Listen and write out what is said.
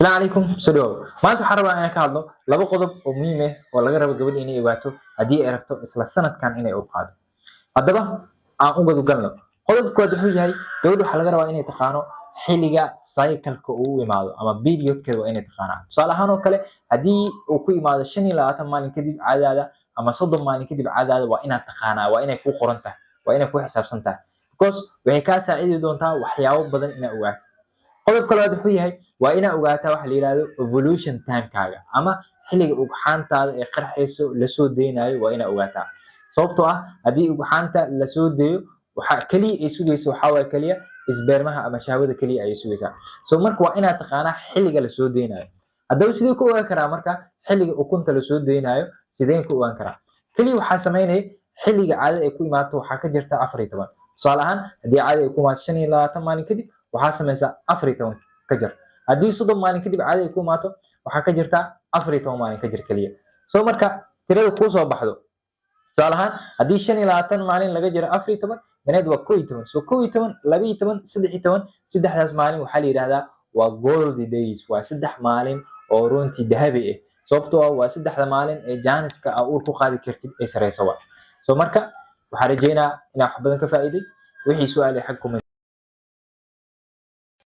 السلام عليكم سدو ما أنتو حرب أنا كهذا لابد قطب أميمة ولا جرب قبل إني إباتو أدي أركتو إسلا السنة كان إني أبقاد هذا بقى أقول قلنا قطب كود هاي يقولوا حلقة روا إني تخانو حلقة سايكل كأوي ماذا أما فيديو كده إني تخانا صالحان وكله هدي وكوي ماذا شني لا أتمنى كذب عادة أما صدق ما كذب عادة وإنها تخانا وإنها كو قرنته وإنها كو حساب سنته كوس وهيكاسا إذا دونتا وحياو بدن إنه أوقات qodob kale wuxuu yahay waa ina ogaataa waxa la yiraahdo evolution time kaaga ama xilliga ugxaantaada ee qarxayso la soo deynayo waa ina ogaataa sababtoo ah hadii ugxaanta la soo deeyo waxa kaliya ay sugayso waxa way kaliya isbeermaha ama shahwada kaliya ay sugaysaa soo marka waa ina taqaanaa xilliga la soo deynayo hadaba sidee ku ogaan karaa marka xilliga ukunta la soo deynayo sideen ku ogaan karaa kaliya waxa sameynay xilliga caadada ay ku imaato waxa ka jirta 14 tusaale ahaan hadii caadada ay ku imaato 25 maalin kadib waxaa samaysaa 14 ka jir haddii 30 maalin kadib caadi ay ku imaato waxaa ka jirta 14 maalin ka jir kaliya soo marka tirada ku soo baxdo tusaale ahaan haddii 25 maalin laga jiro 14 maneed waa 11 soo 11 12 13 saddexdaas maalin waxaa la yiraahdaa waa gold days waa saddex maalin oo runtii dahabi ah sababtoo ah waa saddexda maalin ee jaaniska uur ku qaadi kartid ay sareyso soo marka waxaan rajeynaa inaad wax badan ka faa'iiday wixii su'aal xaq